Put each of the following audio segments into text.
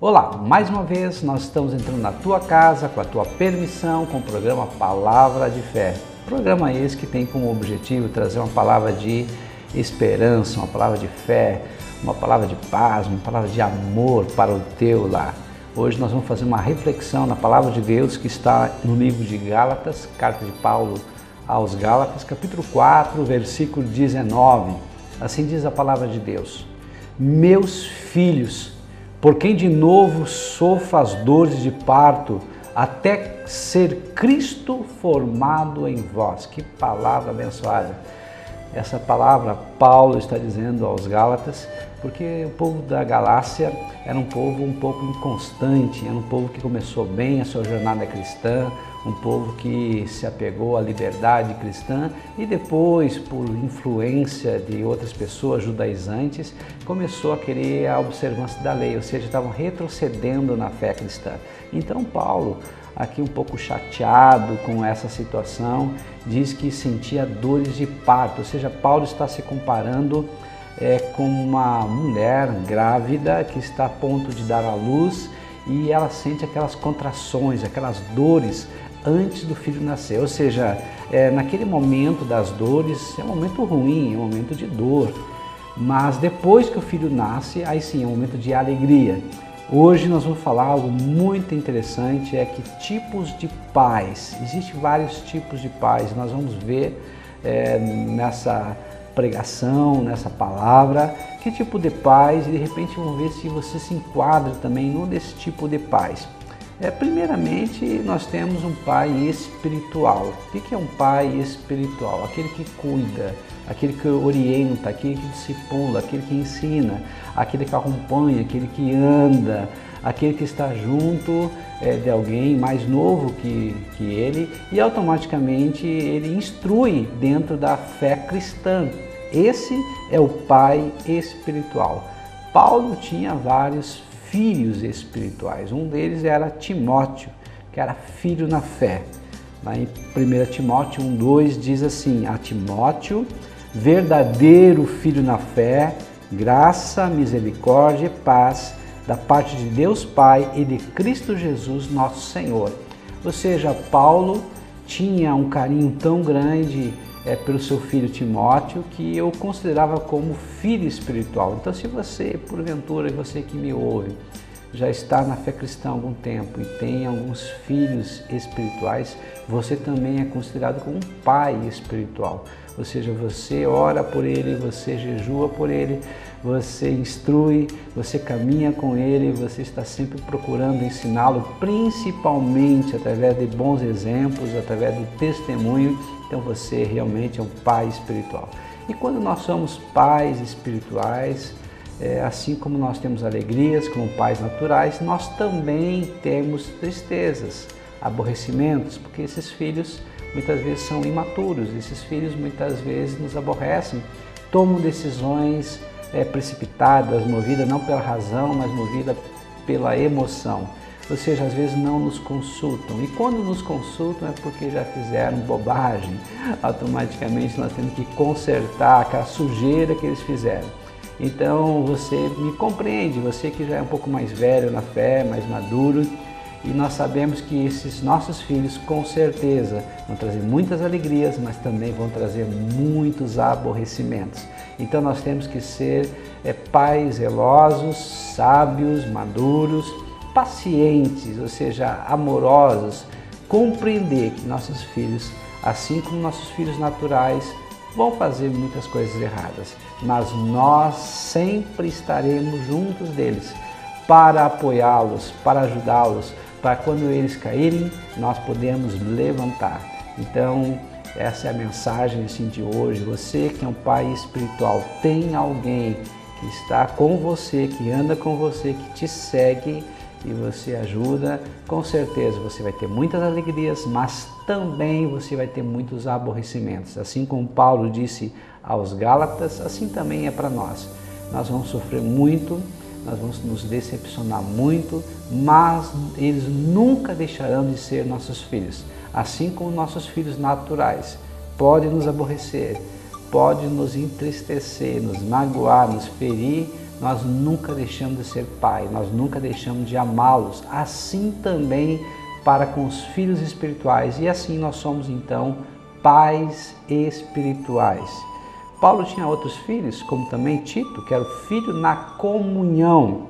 Olá, mais uma vez nós estamos entrando na tua casa, com a tua permissão, com o programa Palavra de Fé. Programa esse que tem como objetivo trazer uma palavra de esperança, uma palavra de fé, uma palavra de paz, uma palavra de amor para o teu lar. Hoje nós vamos fazer uma reflexão na palavra de Deus que está no livro de Gálatas, carta de Paulo aos Gálatas, capítulo 4, versículo 19. Assim diz a palavra de Deus: Meus filhos, por quem de novo sofro as dores de parto, até ser Cristo formado em vós. Que palavra abençoada! Essa palavra Paulo está dizendo aos Gálatas, porque o povo da Galácia era um povo um pouco inconstante, era um povo que começou bem a sua jornada cristã, um povo que se apegou à liberdade cristã e depois, por influência de outras pessoas judaizantes, começou a querer a observância da lei, ou seja, estavam retrocedendo na fé cristã. Então Paulo, aqui um pouco chateado com essa situação, diz que sentia dores de parto, ou seja, Paulo está se comparando com uma mulher grávida que está a ponto de dar à luz e ela sente aquelas contrações, aquelas dores antes do filho nascer, ou seja, naquele momento das dores é um momento ruim, é um momento de dor, mas depois que o filho nasce, aí sim é um momento de alegria. Hoje nós vamos falar algo muito interessante, é que tipos de pais, existem vários tipos de pais, nós vamos ver nessa pregação, nessa palavra, que tipo de pais, e de repente vamos ver se você se enquadra também num desse tipo de pais. Primeiramente, nós temos um pai espiritual. O que é um pai espiritual? Aquele que cuida, aquele que orienta, aquele que discipula, aquele que ensina, aquele que acompanha, aquele que anda, aquele que está junto de alguém mais novo que ele e automaticamente ele instrui dentro da fé cristã. Esse é o pai espiritual. Paulo tinha vários filhos espirituais. Um deles era Timóteo, que era filho na fé. Lá em 1 Timóteo 1:2 diz assim: a Timóteo, verdadeiro filho na fé, graça, misericórdia e paz da parte de Deus Pai e de Cristo Jesus, nosso Senhor. Ou seja, Paulo tinha um carinho tão grande pelo seu filho Timóteo que eu considerava como filho espiritual. Então, se você, porventura, você que me ouve, já está na fé cristã há algum tempo e tem alguns filhos espirituais, você também é considerado como um pai espiritual. Ou seja, você ora por ele, você jejua por ele, você instrui, você caminha com ele, você está sempre procurando ensiná-lo, principalmente através de bons exemplos, através do testemunho. Então você realmente é um pai espiritual. E quando nós somos pais espirituais, assim como nós temos alegrias como pais naturais, nós também temos tristezas, aborrecimentos, porque esses filhos muitas vezes são imaturos, esses filhos muitas vezes nos aborrecem, tomam decisões precipitadas, movidas não pela razão, mas movidas pela emoção. Ou seja, às vezes não nos consultam. E quando nos consultam é porque já fizeram bobagem. Automaticamente nós temos que consertar aquela sujeira que eles fizeram. Então você me compreende, você que já é um pouco mais velho na fé, mais maduro, e nós sabemos que esses nossos filhos com certeza vão trazer muitas alegrias, mas também vão trazer muitos aborrecimentos. Então nós temos que ser pais zelosos, sábios, maduros, pacientes, ou seja, amorosos, compreender que nossos filhos, assim como nossos filhos naturais, vão fazer muitas coisas erradas, mas nós sempre estaremos juntos deles para apoiá-los, para ajudá-los, para quando eles caírem, nós podemos levantar. Então, essa é a mensagem assim, de hoje. Você que é um pai espiritual, tem alguém que está com você, que anda com você, que te segue e você ajuda, com certeza você vai ter muitas alegrias, mas também você vai ter muitos aborrecimentos. Assim como Paulo disse aos Gálatas, assim também é para nós. Nós vamos sofrer muito, nós vamos nos decepcionar muito, mas eles nunca deixarão de ser nossos filhos. Assim como nossos filhos naturais podem nos aborrecer, pode nos entristecer, nos magoar, nos ferir, nós nunca deixamos de ser pai, nós nunca deixamos de amá-los. Assim também para com os filhos espirituais, e assim nós somos então pais espirituais. Paulo tinha outros filhos, como também Tito, que era o filho na comunhão.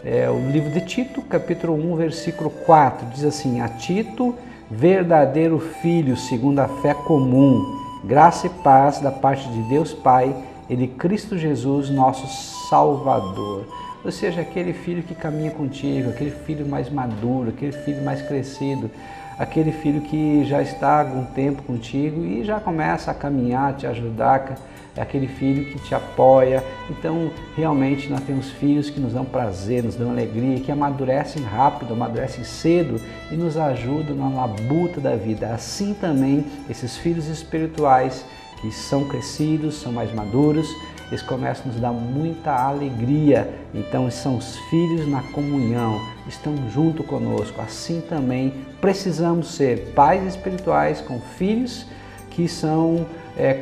O livro de Tito, capítulo 1, versículo 4, diz assim: a Tito, verdadeiro filho, segundo a fé comum, graça e paz da parte de Deus Pai e de Cristo Jesus, nosso Salvador. Ou seja, aquele filho que caminha contigo, aquele filho mais maduro, aquele filho mais crescido, aquele filho que já está há algum tempo contigo e já começa a caminhar, te ajudar, é aquele filho que te apoia. Então, realmente, nós temos filhos que nos dão prazer, nos dão alegria, que amadurecem rápido, amadurecem cedo e nos ajudam na labuta da vida. Assim também, esses filhos espirituais que são crescidos, são mais maduros, eles começam a nos dar muita alegria. Então, são os filhos na comunhão, estão junto conosco. Assim também precisamos ser pais espirituais com filhos que são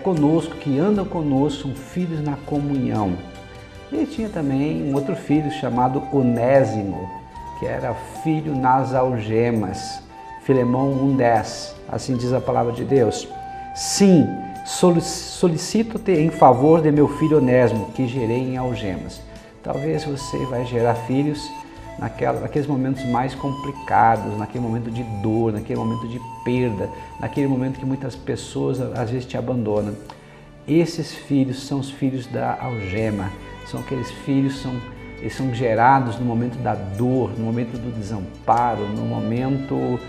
conosco, que andam conosco, são filhos na comunhão. Ele tinha também um outro filho chamado Onésimo, que era filho nas algemas. Filemão 1,10, assim diz a palavra de Deus. Sim, solicito-te em favor de meu filho Onésimo, que gerei em algemas. Talvez você vai gerar filhos naqueles momentos mais complicados, naquele momento de dor, naquele momento de perda, naquele momento que muitas pessoas às vezes te abandonam. Esses filhos são os filhos da algema, são aqueles filhos, eles são gerados no momento da dor, no momento do desamparo, no momento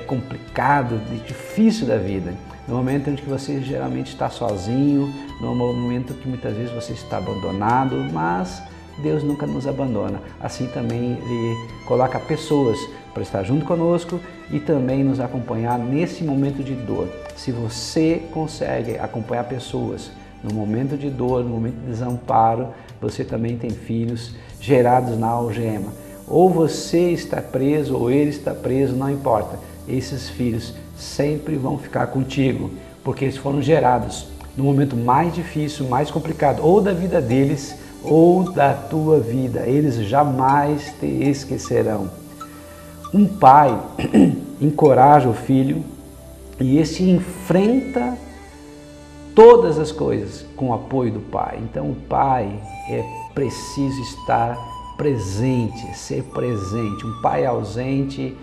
complicado, difícil da vida, no momento em que você geralmente está sozinho, no momento que muitas vezes você está abandonado, mas Deus nunca nos abandona. Assim também Ele coloca pessoas para estar junto conosco e também nos acompanhar nesse momento de dor. Se você consegue acompanhar pessoas no momento de dor, no momento de desamparo, você também tem filhos gerados na algema. Ou você está preso ou ele está preso, não importa. Esses filhos sempre vão ficar contigo, porque eles foram gerados no momento mais difícil, mais complicado, ou da vida deles, ou da tua vida. Eles jamais te esquecerão. Um pai encoraja o filho e esse enfrenta todas as coisas com o apoio do pai. Então o pai é preciso estar presente, ser presente. Um pai ausente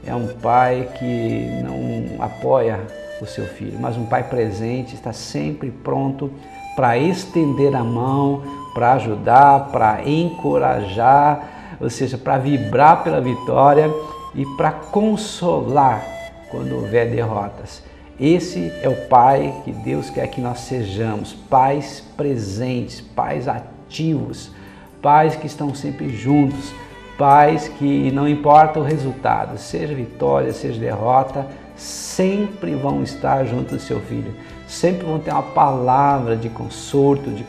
é um pai que não apoia o seu filho, mas um pai presente está sempre pronto para estender a mão, para ajudar, para encorajar, ou seja, para vibrar pela vitória e para consolar quando houver derrotas. Esse é o pai que Deus quer que nós sejamos, pais presentes, pais ativos, pais que estão sempre juntos, pais que não importa o resultado, seja vitória, seja derrota, sempre vão estar junto do seu filho, sempre vão ter uma palavra de conforto, de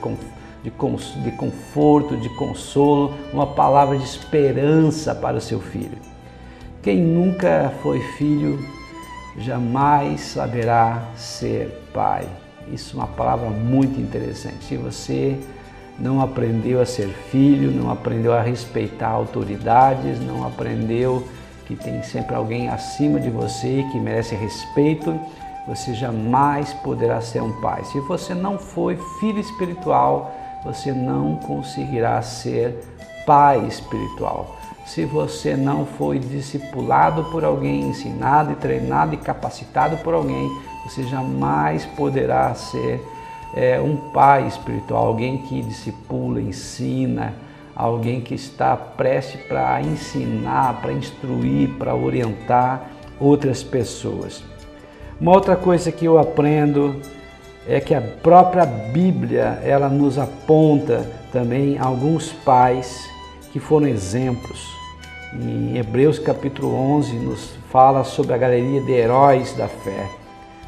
conforto, de consolo, uma palavra de esperança para o seu filho. Quem nunca foi filho jamais saberá ser pai. Isso é uma palavra muito interessante. Se você não aprendeu a ser filho, não aprendeu a respeitar autoridades, não aprendeu que tem sempre alguém acima de você que merece respeito, você jamais poderá ser um pai. Se você não foi filho espiritual, você não conseguirá ser pai espiritual. Se você não foi discipulado por alguém, ensinado e treinado e capacitado por alguém, você jamais poderá ser um pai espiritual, alguém que discipula, ensina, alguém que está prestes para ensinar, para instruir, para orientar outras pessoas. Uma outra coisa que eu aprendo é que a própria Bíblia, ela nos aponta também alguns pais que foram exemplos. Em Hebreus capítulo 11 nos fala sobre a galeria de heróis da fé.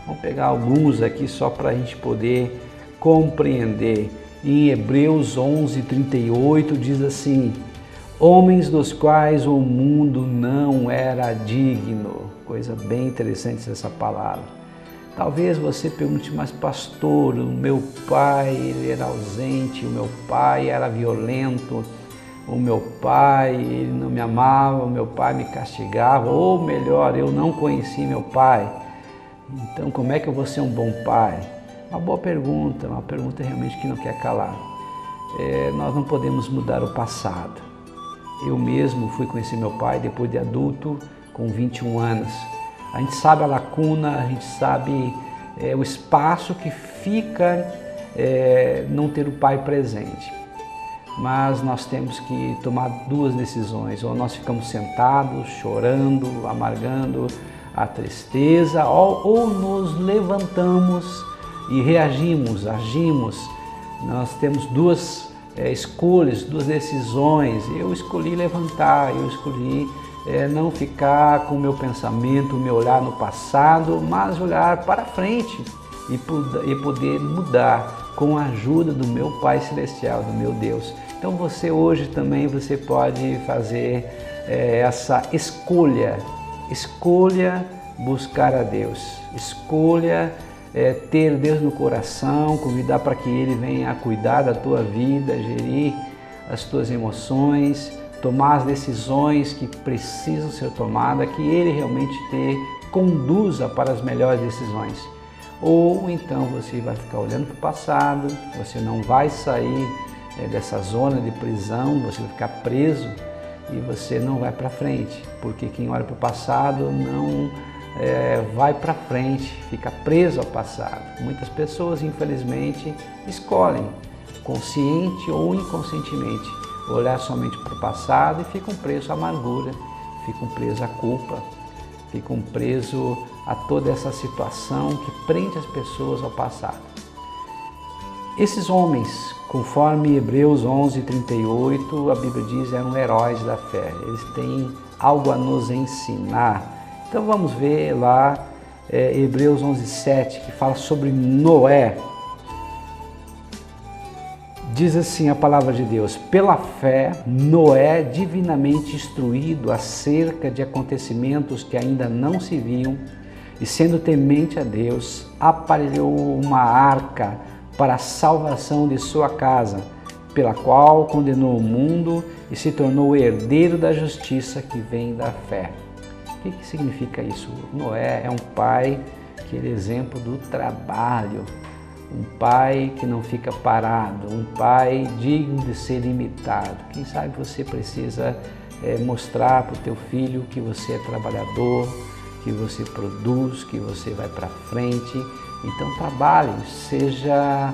Vamos pegar alguns aqui só para a gente poder compreender. Em Hebreus 11:38 diz assim: homens dos quais o mundo não era digno. Coisa bem interessante essa palavra. Talvez você pergunte, mas pastor, o meu pai ele era ausente, o meu pai era violento, o meu pai ele não me amava, o meu pai me castigava, ou melhor, eu não conheci meu pai. Então como é que eu vou ser um bom pai? Uma boa pergunta, uma pergunta realmente que não quer calar. Nós não podemos mudar o passado. Eu mesmo fui conhecer meu pai depois de adulto, com 21 anos. A gente sabe a lacuna, a gente sabe o espaço que fica não ter o pai presente. Mas nós temos que tomar duas decisões, ou nós ficamos sentados, chorando, amargando a tristeza, ou nos levantamos e reagimos, agimos. Nós temos duas escolhas, duas decisões. Eu escolhi levantar, eu escolhi não ficar com o meu pensamento, o meu olhar no passado, mas olhar para frente e poder mudar com a ajuda do meu Pai Celestial, do meu Deus. Então você hoje também você pode fazer essa escolha buscar a Deus, escolha ter Deus no coração, convidar para que Ele venha cuidar da tua vida, gerir as tuas emoções, tomar as decisões que precisam ser tomadas, que Ele realmente te conduza para as melhores decisões. Ou então você vai ficar olhando para o passado, você não vai sair dessa zona de prisão, você vai ficar preso e você não vai para frente, porque quem olha para o passado não vai para frente, fica preso ao passado. Muitas pessoas, infelizmente, escolhem, consciente ou inconscientemente, olhar somente para o passado e ficam presos à amargura, ficam presos à culpa, ficam presos a toda essa situação que prende as pessoas ao passado. Esses homens, conforme Hebreus 11:38, a Bíblia diz, eram heróis da fé. Eles têm algo a nos ensinar. Então vamos ver lá Hebreus 11:7, que fala sobre Noé. Diz assim a palavra de Deus: pela fé, Noé, divinamente instruído acerca de acontecimentos que ainda não se viam, e sendo temente a Deus, aparelhou uma arca para a salvação de sua casa, pela qual condenou o mundo e se tornou herdeiro da justiça que vem da fé. O que significa isso? Noé é um pai que é exemplo do trabalho, um pai que não fica parado, um pai digno de ser imitado. Quem sabe você precisa mostrar para o teu filho que você é trabalhador, que você produz, que você vai para frente. Então trabalhe, seja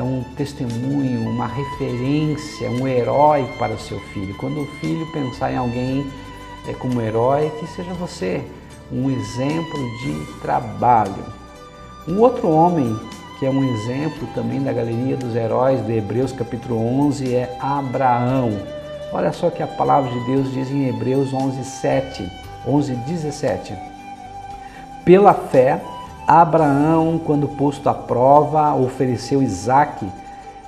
um testemunho, uma referência, um herói para o seu filho. Quando o filho pensar em alguém como herói, que seja você um exemplo de trabalho. Um outro homem que é um exemplo também da galeria dos heróis de Hebreus capítulo 11 é Abraão. Olha só que a palavra de Deus diz em Hebreus 11:17. Pela fé, Abraão, quando posto à prova, ofereceu Isaque,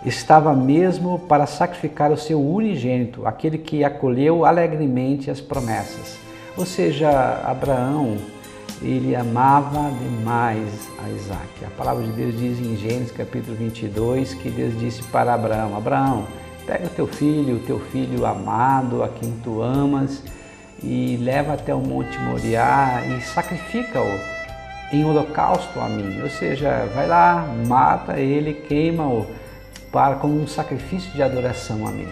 estava mesmo para sacrificar o seu unigênito, aquele que acolheu alegremente as promessas. Ou seja, Abraão, ele amava demais a Isaque. A palavra de Deus diz em Gênesis capítulo 22 que Deus disse para Abraão: Abraão, pega o teu filho amado, a quem tu amas, e leva até o Monte Moriá e sacrifica-o em holocausto a mim. Ou seja, vai lá, mata ele, queima-o como um sacrifício de adoração a mim.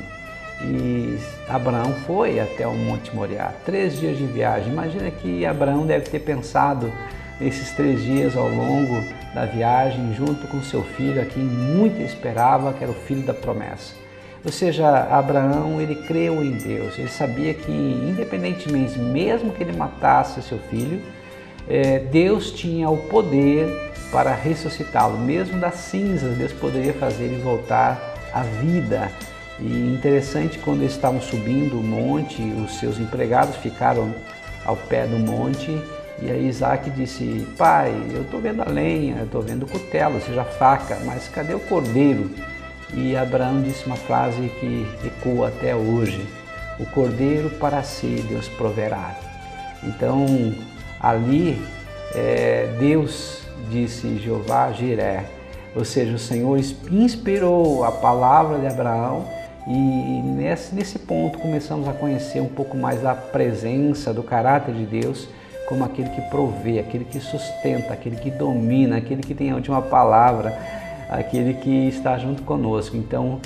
E Abraão foi até o Monte Moriá, 3 dias de viagem. Imagina que Abraão deve ter pensado esses 3 dias ao longo da viagem, junto com seu filho, a quem muito esperava, que era o filho da promessa. Ou seja, Abraão, ele creu em Deus, ele sabia que independentemente, mesmo que ele matasse seu filho, Deus tinha o poder para ressuscitá-lo, mesmo das cinzas, Deus poderia fazer ele voltar à vida. E interessante, quando eles estavam subindo o monte, os seus empregados ficaram ao pé do monte, e aí Isaque disse: pai, eu estou vendo a lenha, eu estou vendo o cutelo, ou seja, a faca, mas cadê o cordeiro? E Abraão disse uma frase que ecoa até hoje: o cordeiro para si Deus proverá. Então ali Deus disse Jeová Jiré, ou seja, o Senhor inspirou a palavra de Abraão e nesse ponto começamos a conhecer um pouco mais da presença, do caráter de Deus como aquele que provê, aquele que sustenta, aquele que domina, aquele que tem a última palavra, aquele que está junto conosco. Então,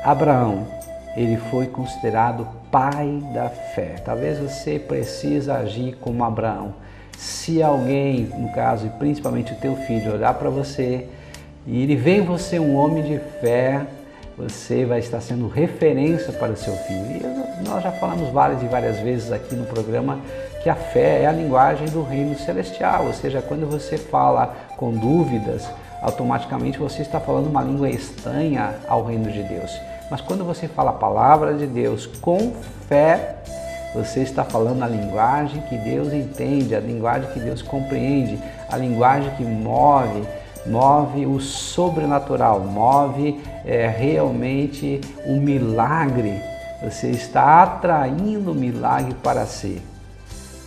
Abraão, ele foi considerado pai da fé. Talvez você precise agir como Abraão. Se alguém, no caso, e principalmente o teu filho, olhar para você e ele vê em você um homem de fé, você vai estar sendo referência para o seu filho. E nós já falamos várias e várias vezes aqui no programa que a fé é a linguagem do reino celestial, ou seja, quando você fala com dúvidas, automaticamente você está falando uma língua estranha ao reino de Deus. Mas quando você fala a palavra de Deus com fé, você está falando a linguagem que Deus entende, a linguagem que Deus compreende, a linguagem que move o sobrenatural, move realmente o milagre. Você está atraindo o milagre para si.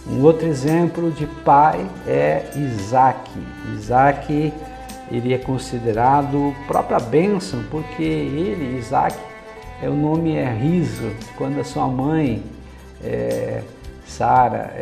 Um outro exemplo de pai é Isaac. Isaac, ele é considerado própria bênção, porque Isaac, o nome é riso. Quando a sua mãe, Sara,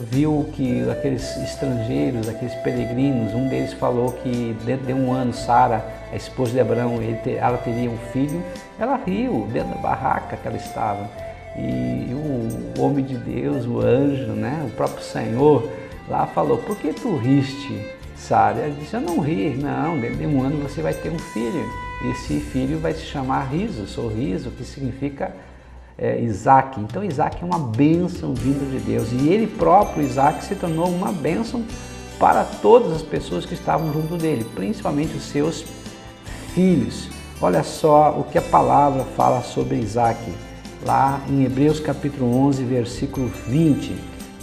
viu que aqueles estrangeiros, aqueles peregrinos, um deles falou que dentro de um ano Sara, a esposa de Abraão, ela teria um filho, ela riu dentro da barraca que ela estava. E o homem de Deus, o anjo, o próprio Senhor, lá falou: por que tu riste, Sara? Ela disse: eu não ri. Não, dentro de um ano você vai ter um filho. Esse filho vai se chamar riso, sorriso, que significa Isaac. Então Isaac é uma bênção vinda de Deus. E ele próprio, Isaac, se tornou uma bênção para todas as pessoas que estavam junto dele, principalmente os seus filhos. Olha só o que a palavra fala sobre Isaac. Lá em Hebreus capítulo 11, versículo 20.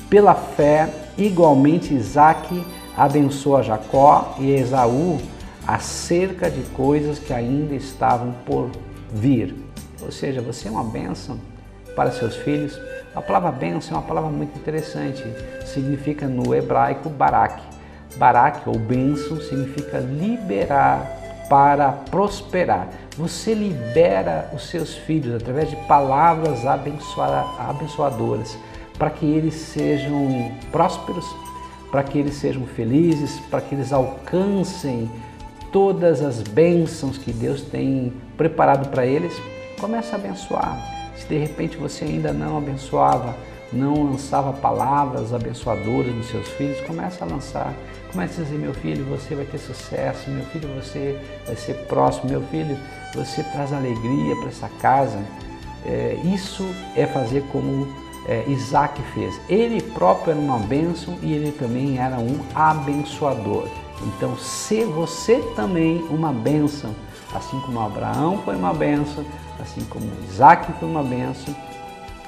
Pela fé, igualmente Isaac abençoa Jacó e Esaú acerca de coisas que ainda estavam por vir. Ou seja, você é uma bênção para seus filhos. A palavra bênção é uma palavra muito interessante. Significa no hebraico barak. Barak ou bênção significa liberar para prosperar. Você libera os seus filhos através de palavras abençoadoras para que eles sejam prósperos, para que eles sejam felizes, para que eles alcancem todas as bênçãos que Deus tem preparado para eles. Comece a abençoar. Se de repente você ainda não abençoava, não lançava palavras abençoadoras nos seus filhos, comece a lançar. Comece a dizer: meu filho, você vai ter sucesso, meu filho, você vai ser próximo, meu filho, você traz alegria para essa casa. Isso é fazer como Isaac fez. Ele próprio era uma bênção e ele também era um abençoador. Então, se você também uma bênção, assim como Abraão foi uma bênção, assim como Isaac foi uma bênção,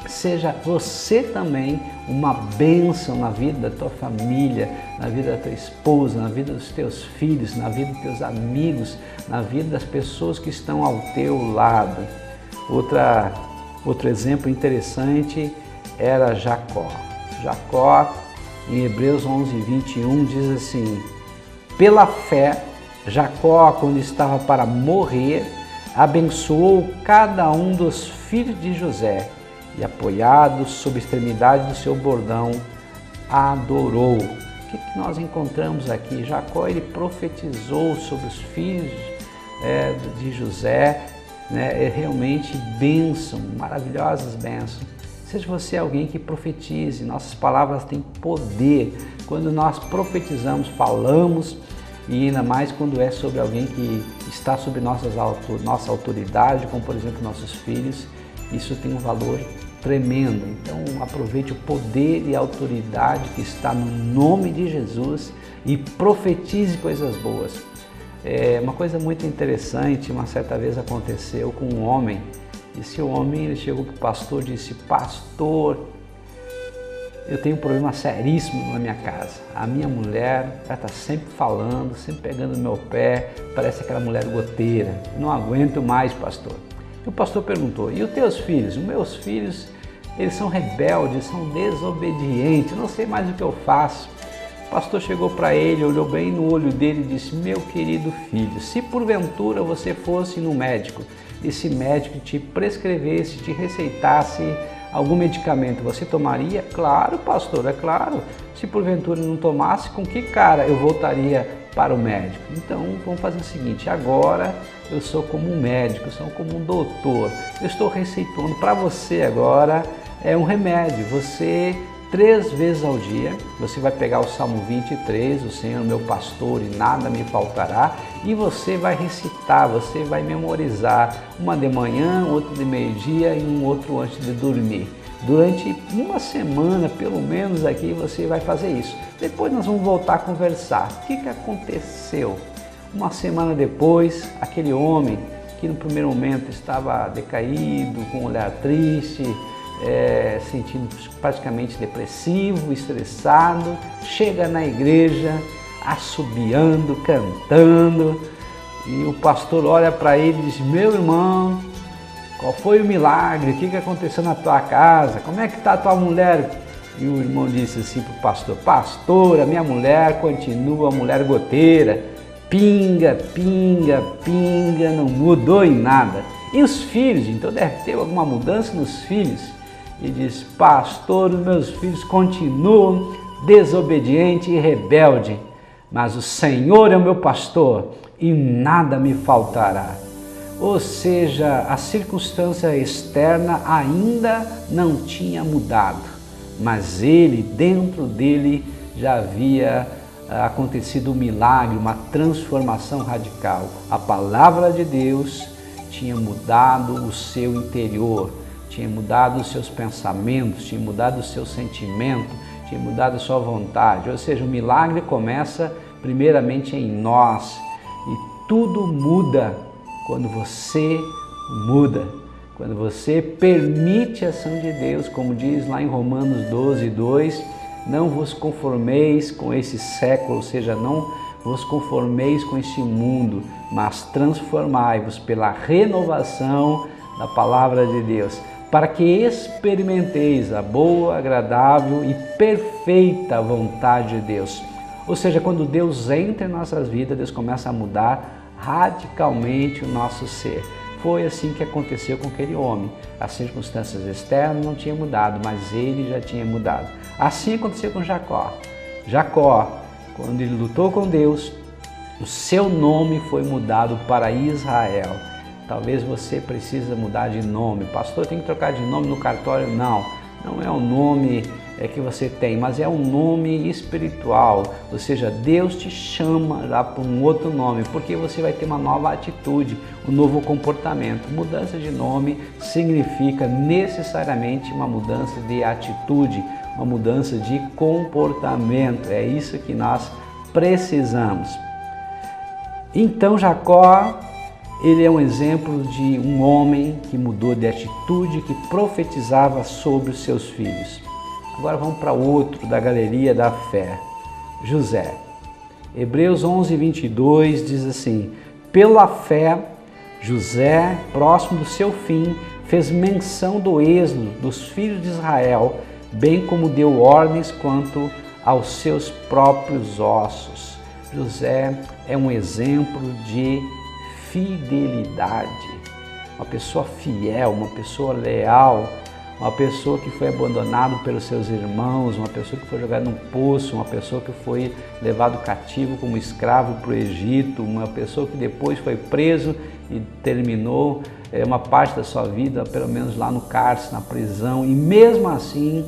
seja você também uma bênção na vida da tua família, na vida da tua esposa, na vida dos teus filhos, na vida dos teus amigos, na vida das pessoas que estão ao teu lado. Outro exemplo interessante era Jacó. Jacó, em Hebreus 11, 21, diz assim: pela fé, Jacó, quando estava para morrer, abençoou cada um dos filhos de José e, apoiado sob a extremidade do seu bordão, adorou. O que nós encontramos aqui? Jacó, ele profetizou sobre os filhos de José, realmente bênção, maravilhosas bênçãos. Seja você alguém que profetize, nossas palavras têm poder. Quando nós profetizamos, falamos, e ainda mais quando é sobre alguém que está sob nossa autoridade, como por exemplo nossos filhos, isso tem um valor tremendo. Então aproveite o poder e a autoridade que está no nome de Jesus e profetize coisas boas. Uma coisa muito interessante, uma certa vez aconteceu com um homem. Esse homem, ele chegou para o pastor e disse: pastor, eu tenho um problema seríssimo na minha casa. A minha mulher está sempre falando, sempre pegando no meu pé, parece aquela mulher goteira. Não aguento mais, pastor. E o pastor perguntou: e os teus filhos? Os meus filhos, eles são rebeldes, são desobedientes, não sei mais o que eu faço. O pastor chegou para ele, olhou bem no olho dele e disse: meu querido filho, se porventura você fosse no médico, esse médico te prescrevesse, te receitasse algum medicamento, você tomaria? Claro, pastor, é claro. Se porventura não tomasse, com que cara eu voltaria para o médico? Então vamos fazer o seguinte: agora eu sou como um médico, sou como um doutor, eu estou receitando para você agora um remédio. Você 3 vezes ao dia, você vai pegar o Salmo 23, o Senhor é meu pastor e nada me faltará, e você vai recitar, você vai memorizar, uma de manhã, outra de meio-dia e um outro antes de dormir. Durante uma semana, pelo menos aqui, você vai fazer isso. Depois nós vamos voltar a conversar. O que aconteceu? Uma semana depois, aquele homem que no primeiro momento estava decaído, com um olhar triste, sentindo praticamente depressivo, estressado, chega na igreja assobiando, cantando, e o pastor olha para ele e diz: meu irmão, qual foi o milagre? O que aconteceu na tua casa? Como é que está a tua mulher? E o irmão disse assim para o pastor: pastor, a minha mulher continua a mulher goteira, pinga, pinga, pinga, não mudou em nada. E os filhos? Então deve ter alguma mudança nos filhos. E diz: pastor, os meus filhos continuam desobedientes e rebeldes, mas o Senhor é o meu pastor e nada me faltará. Ou seja, a circunstância externa ainda não tinha mudado, mas ele, dentro dele, já havia acontecido um milagre, uma transformação radical. A palavra de Deus tinha mudado o seu interior, tinha mudado os seus pensamentos, tinha mudado o seu sentimento, tinha mudado a sua vontade. Ou seja, o milagre começa primeiramente em nós, e tudo muda quando você muda, quando você permite a ação de Deus, como diz lá em Romanos 12:2, não vos conformeis com esse século, ou seja, não vos conformeis com este mundo, mas transformai-vos pela renovação da palavra de Deus, para que experimenteis a boa, agradável e perfeita vontade de Deus. Ou seja, quando Deus entra em nossas vidas, Deus começa a mudar radicalmente o nosso ser. Foi assim que aconteceu com aquele homem. As circunstâncias externas não tinham mudado, mas ele já tinha mudado. Assim aconteceu com Jacó. Jacó, quando ele lutou com Deus, o seu nome foi mudado para Israel. Talvez você precise mudar de nome. Pastor, tem que trocar de nome no cartório? Não, não é o nome que você tem, mas é um nome espiritual. Ou seja, Deus te chama lá para um outro nome, porque você vai ter uma nova atitude, um novo comportamento. Mudança de nome significa necessariamente uma mudança de atitude, uma mudança de comportamento. É isso que nós precisamos. Então Jacó, ele é um exemplo de um homem que mudou de atitude, que profetizava sobre os seus filhos. Agora vamos para outro da galeria da fé, José. Hebreus 11:22 diz assim: pela fé, José, próximo do seu fim, fez menção do êxodo dos filhos de Israel, bem como deu ordens quanto aos seus próprios ossos. José é um exemplo de fidelidade, uma pessoa fiel, uma pessoa leal, uma pessoa que foi abandonado pelos seus irmãos, uma pessoa que foi jogada num poço, uma pessoa que foi levado cativo como escravo para o Egito, uma pessoa que depois foi preso e terminou uma parte da sua vida, pelo menos lá no cárcere, na prisão, e mesmo assim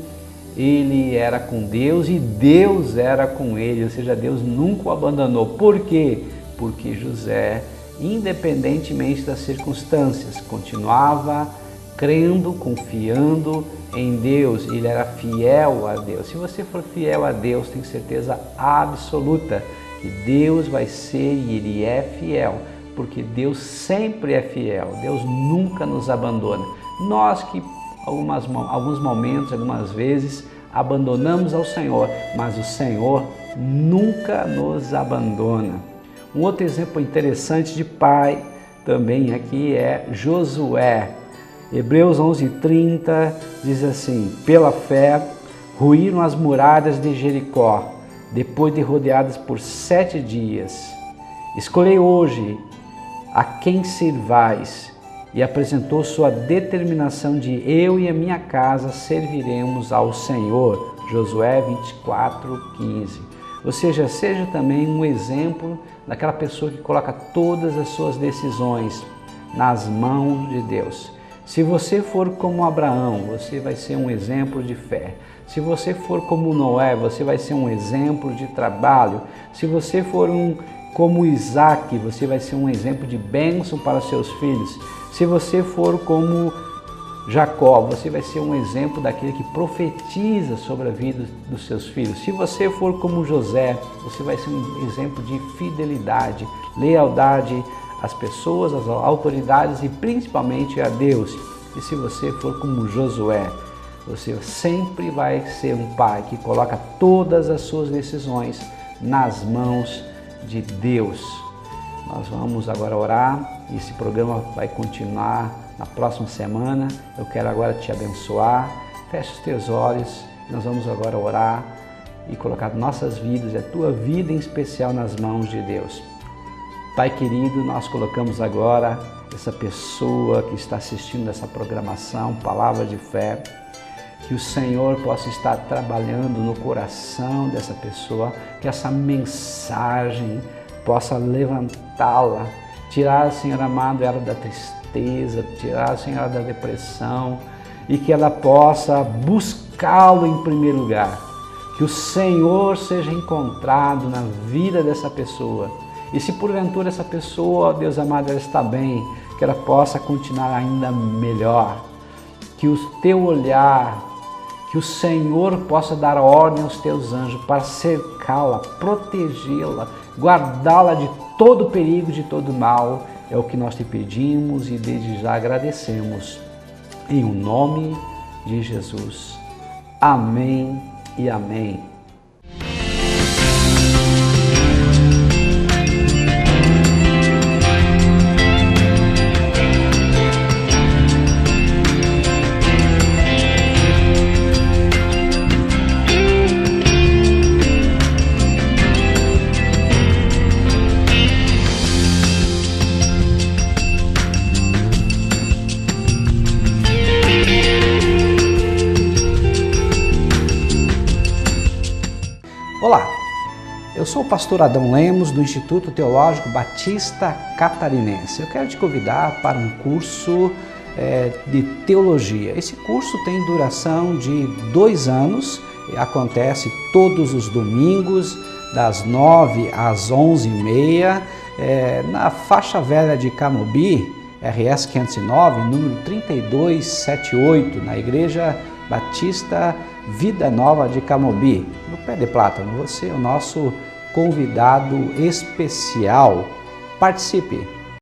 ele era com Deus e Deus era com ele, ou seja, Deus nunca o abandonou. Por quê? Porque José, independentemente das circunstâncias, continuava crendo, confiando em Deus. Ele era fiel a Deus. Se você for fiel a Deus, tem certeza absoluta que Deus vai ser, e Ele é fiel, porque Deus sempre é fiel. Deus nunca nos abandona. Nós que alguns momentos, algumas vezes, abandonamos ao Senhor, mas o Senhor nunca nos abandona. Um outro exemplo interessante de pai também aqui é Josué. Hebreus 11:30 diz assim: pela fé ruíram as muralhas de Jericó, depois de rodeadas por 7 dias, escolhei hoje a quem servais, e apresentou sua determinação de eu e a minha casa serviremos ao Senhor. Josué 24:15. Ou seja, seja também um exemplo daquela pessoa que coloca todas as suas decisões nas mãos de Deus. Se você for como Abraão, você vai ser um exemplo de fé. Se você for como Noé, você vai ser um exemplo de trabalho. Se você for como Isaac, você vai ser um exemplo de bênção para seus filhos. Se você for como Jacó, você vai ser um exemplo daquele que profetiza sobre a vida dos seus filhos. Se você for como José, você vai ser um exemplo de fidelidade, lealdade às pessoas, às autoridades e principalmente a Deus. E se você for como Josué, você sempre vai ser um pai que coloca todas as suas decisões nas mãos de Deus. Nós vamos agora orar e esse programa vai continuar na próxima semana. Eu quero agora te abençoar. Feche os teus olhos. Nós vamos agora orar e colocar nossas vidas e a tua vida em especial nas mãos de Deus. Pai querido, nós colocamos agora essa pessoa que está assistindo essa programação, Palavra de Fé, que o Senhor possa estar trabalhando no coração dessa pessoa, que essa mensagem possa levantá-la, tirar, Senhor amado, ela da tristeza, tirar, Senhor, da depressão, e que ela possa buscá-lo em primeiro lugar. Que o Senhor seja encontrado na vida dessa pessoa. E se porventura essa pessoa, Deus amado, ela está bem, que ela possa continuar ainda melhor. Que o teu olhar, que o Senhor possa dar ordem aos teus anjos para cercá-la, protegê-la, guardá-la de todo perigo, de todo mal. É o que nós te pedimos e desde já agradecemos. Em o nome de Jesus. Amém e amém. Olá, eu sou o pastor Adão Lemos do Instituto Teológico Batista Catarinense. Eu quero te convidar para um curso de teologia. Esse curso tem duração de 2 anos, acontece todos os domingos, das 9 às 11h30, na faixa velha de Camobi, RS 509, número 3278, na Igreja Batista Vida Nova de Camobi, no Pé de Plátano. Você é o nosso convidado especial. Participe!